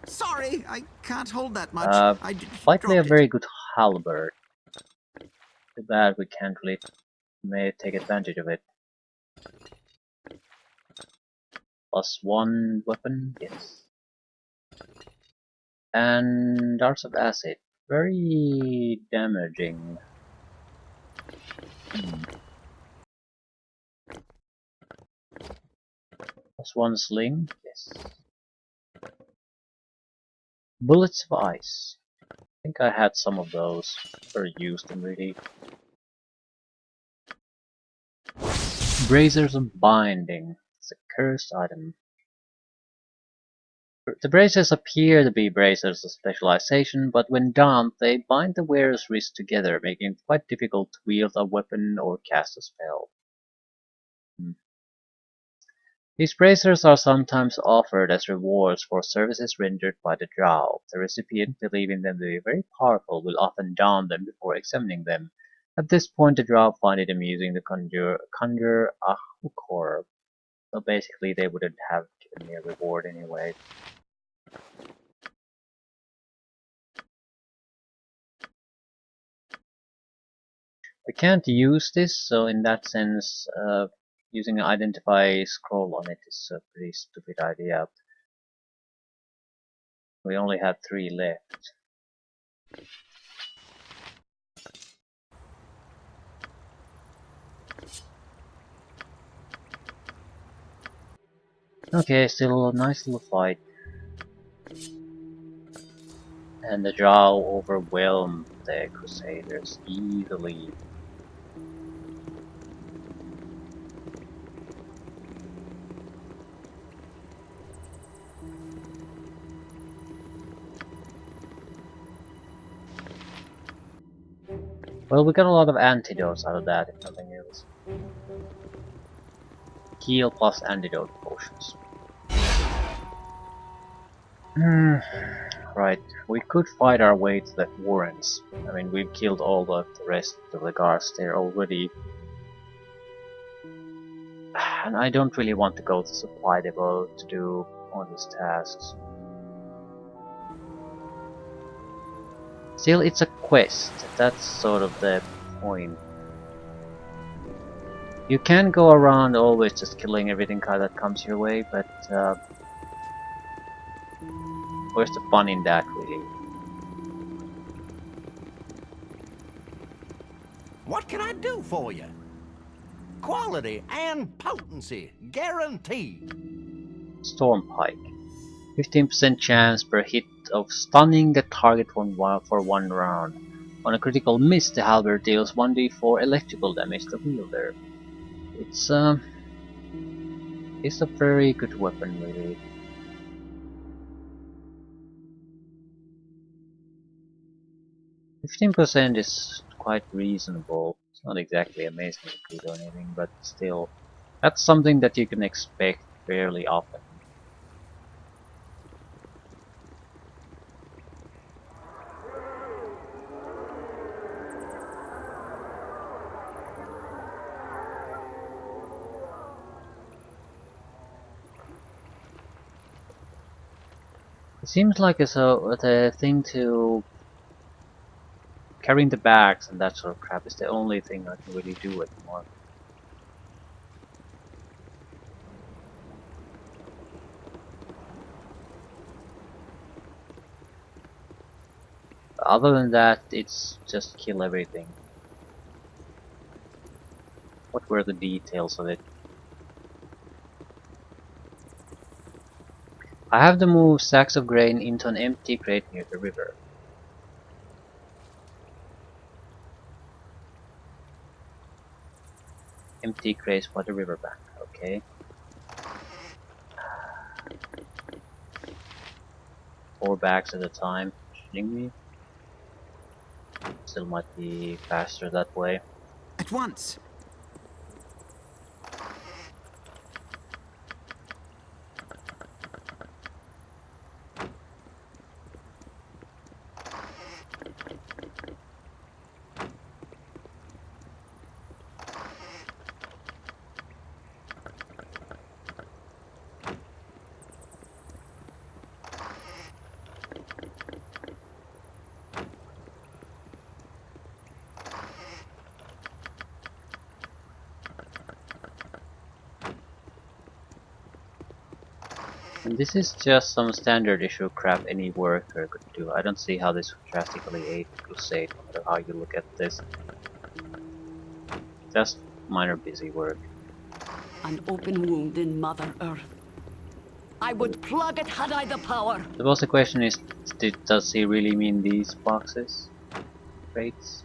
Sorry, I can't hold that much. I Likely a dropped it. very good halberd. Too bad we can't really take advantage of it. +1 weapon, yes. And darts of acid, very damaging. +1 sling, yes. Bullets of ice. I think I had some of those, or used them really. Bracers of binding. It's a cursed item. The bracers appear to be bracers of specialization, but when donned, they bind the wearer's wrists together, making it quite difficult to wield a weapon or cast a spell. These bracers are sometimes offered as rewards for services rendered by the drow. The recipient, believing them to be very powerful, will often don them before examining them. At this point, the drow find it amusing to conjure a hook orb. So basically, they wouldn't have given me a reward anyway. We can't use this, so in that sense, using an identify scroll on it is a pretty stupid idea. We only have 3 left. Okay, still a nice little fight. And the drow overwhelmed the crusaders easily. Well, we got a lot of antidotes out of that, if nothing else. Heal plus antidote potions. Right, we could fight our way to the warrens. I mean, we've killed all the rest of the guards there already. And I don't really want to go to supply depot to do all these tasks. Still, it's a quest. That's sort of the point. You can go around always just killing everything that comes your way, but where's the fun in that, really? What can I do for you? Quality and potency guaranteed. Storm Pike. 15% chance per hit of stunning the target for 1 round. On a critical miss, the halberd deals 1d4 electrical damage to the wielder. It's a very good weapon, really. %is quite reasonable. It's not exactly amazingly good or anything, but still, that's something that you can expect fairly often. It seems like the thing to carrying the bags and that sort of crap is the only thing I can really do anymore. Other than that, it's just kill everything. What were the details of it? I have to move sacks of grain into an empty crate near the river. Empty crates by the riverbank, okay. 4 bags at a time. Shitting me? Still might be faster that way. At once. And this is just some standard issue crap any worker could do. I don't see how this would drastically aid Crusade, no matter how you look at this. Just minor busy work. An open wound in Mother Earth. I would plug it had I the power. Suppose the question is, does he really mean these boxes? Crates?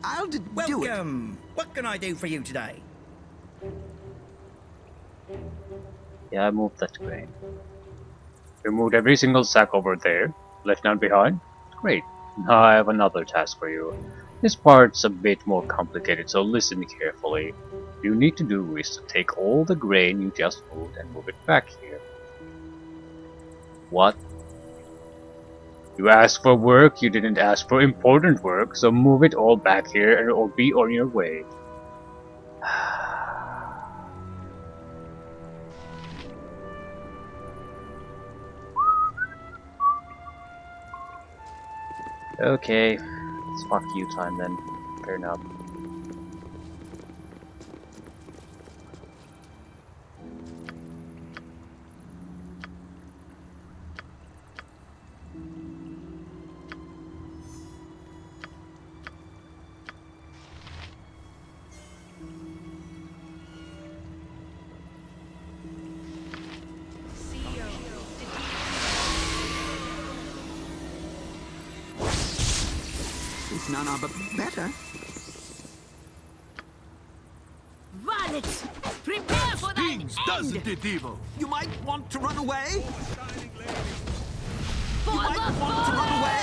I'll do it. Welcome. What can I do for you today? Yeah, I moved that grain. You moved every single sack over there. Left none behind? Great. Now I have another task for you. This part's a bit more complicated, so listen carefully. What you need to do is to take all the grain you just moved and move it back here. What? You asked for work, you didn't ask for important work, so move it all back here and it'll be on your way. Okay, it's fuck you time then. Fair enough. If none are but better. Varlets! Prepare for thine end! Doesn't it, evil? You might want to run away. For You might the want to run away.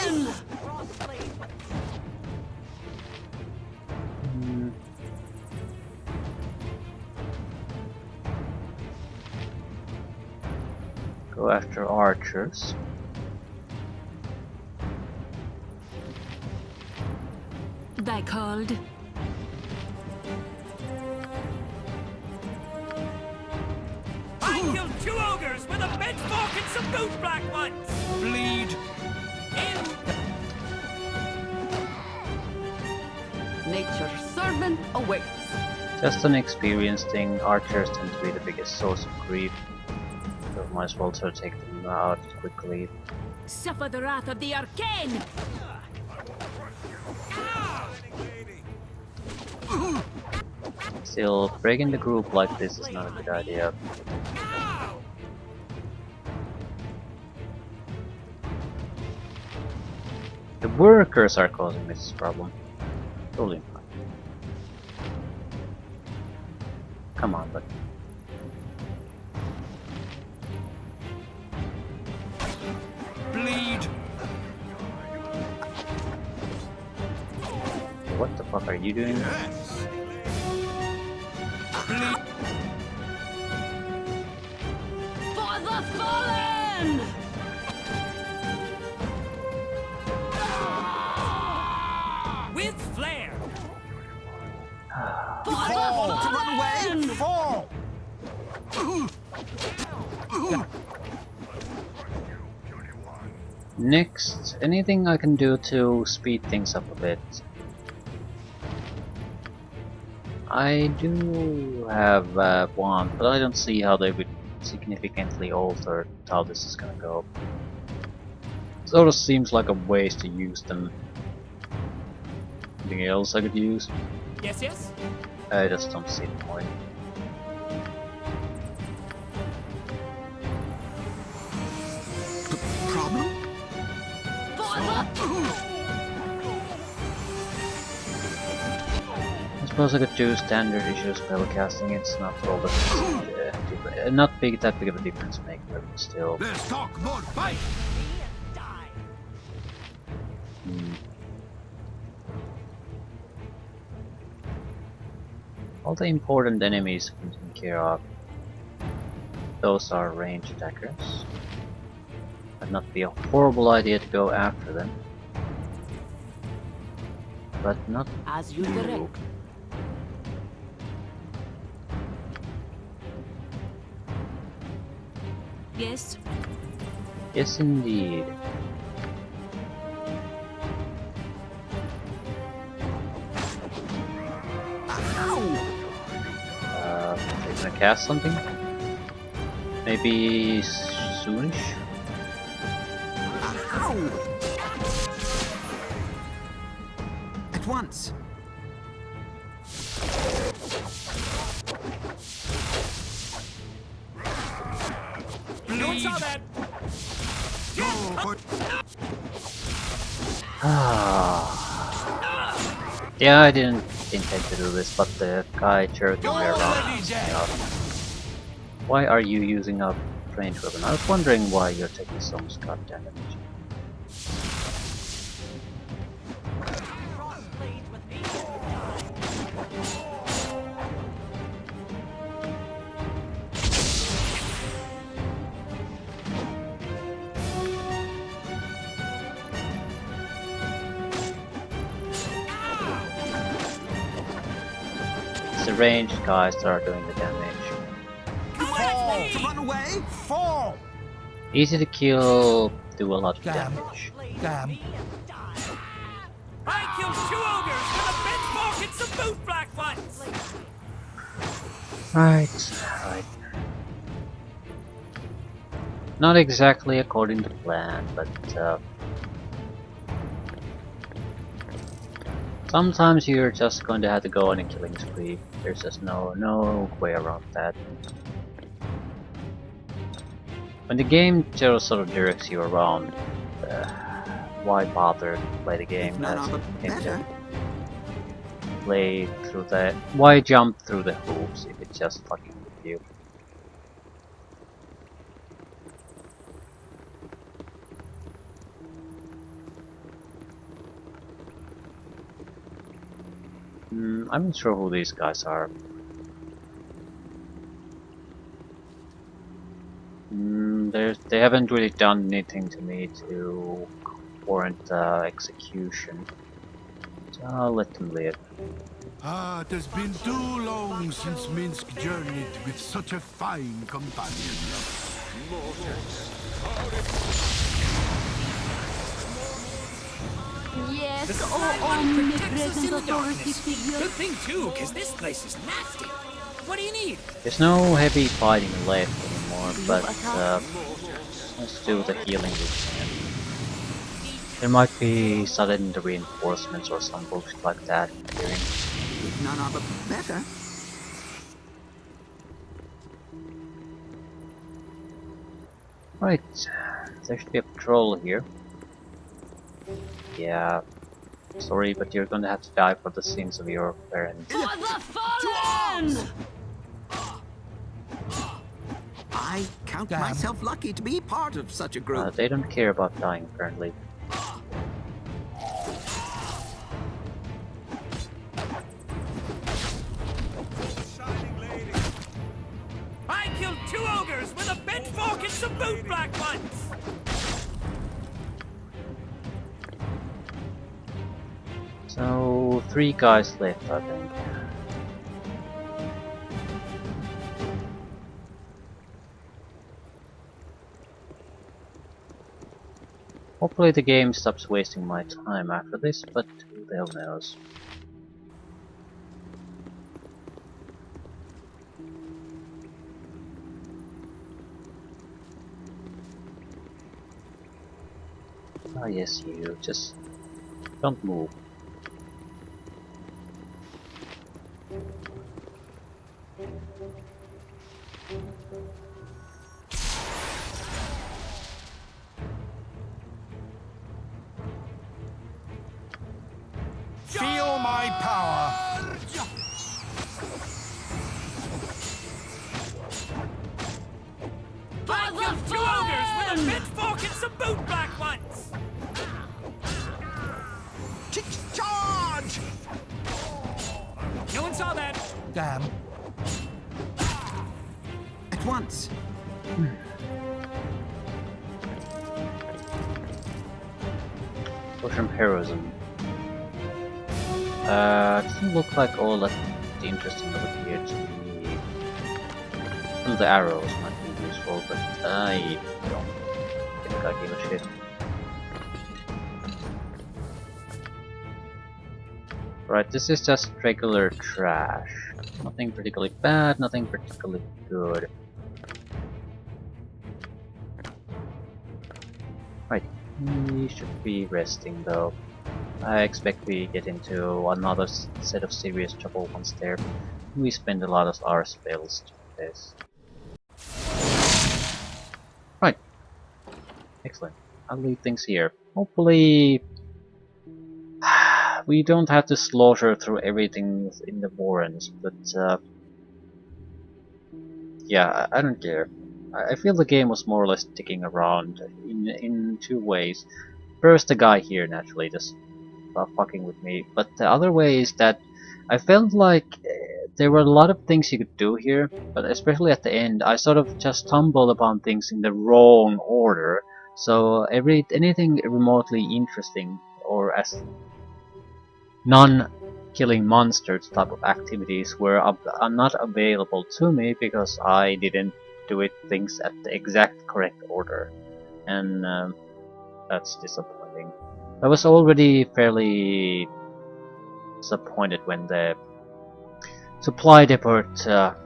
Go after archers. Thy called. I killed 2 ogres with a benchmark and some boot black ones! Bleed. Nature's servant awaits. Just an experience thing. Archers tend to be the biggest source of grief. So might as well sort of take them out quickly. Suffer the wrath of the arcane! Still, breaking the group like this is not a good idea. The workers are causing this problem. Totally fine. Come on, but Bleed. what the fuck are you doing? For the fallen! With flair! For the To run away. Fall. Next, anything I can do to speed things up a bit? I do have one, but I don't see how they would significantly alter how this is gonna go. Sort of seems like a waste to use them. Anything else I could use? Yes, yes? I just don't see the point. Problem? I suppose I could do standard issue spellcasting, it's not all that too not big that big of a difference maker, but still. Let's talk more fight! All the important enemies can be taken care of. Those are ranged attackers. Would not be a horrible idea to go after them. But not As you you. direct. Yes? Yes, indeed. They're gonna cast something? Maybe soonish? At once. Don't saw that. Yeah, I didn't intend to do this, but the guy jerking me around. Why are you using a range weapon? I was wondering why you're taking so much goddamn damage. It's the ranged guys that are doing the damage. Run away! Fall! Easy to kill, do a lot of damage. Damn. I killed 2 ogres with a benchmark and some boot black ones. Right. Not exactly according to plan, but sometimes you're just going to have to go on a killing spree. There's just no way around that. When the game just sort of directs you around, why bother to play the game? Play through the. Why jump through the hoops if it's just fucking with you? I'm not sure who these guys are. They haven't really done anything to me to warrant execution. So I'll let them live. Ah, it has been too long since Minsk journeyed with such a fine companion. Yes, The oh, Skyline protects us omnipresent in the authority darkness. figure. Good thing too, cause this place is nasty. What do you need? There's no heavy fighting left anymore, but let's do the healing we can. There might be sudden reinforcements or some bullshit like that appearing. If none are better. Right, there should be a patrol here. Yeah, sorry, but you're gonna have to die for the sins of your parents. For the fallen! I count myself lucky to be part of such a group. They don't care about dying apparently. I killed 2 ogres with a benchmark and some boot black ones. So 3 guys left, I think. Hopefully the game stops wasting my time after this, but who the hell knows. Ah yes, you just don't move. Feel my power! Two ogres with a pitchfork and some boot black ones! Charge! No one saw that. Damn. At once. Potion of heroism. Doesn't look like all that interesting over here to me. Well, the arrows might be useful, but I don't think I give a shit. Right, this is just regular trash. Nothing particularly bad, nothing particularly good. Right, we should be resting though. I expect we get into another set of serious trouble once there. We spend a lot of our spells to this. Right. Excellent. I'll leave things here. Hopefully we don't have to slaughter through everything in the Warrens, but yeah, I don't care. I feel the game was more or less sticking around in two ways. First, the guy here naturally just fucking with me, but the other way is that I felt like there were a lot of things you could do here, but especially at the end, I sort of just stumbled upon things in the wrong order. So anything remotely interesting or as non-killing monsters type of activities are not available to me because I didn't do things at the exact correct order, and that's disappointing. I was already fairly disappointed when the supply depot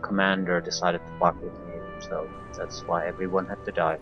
commander decided to fuck with me, so that's why everyone had to die.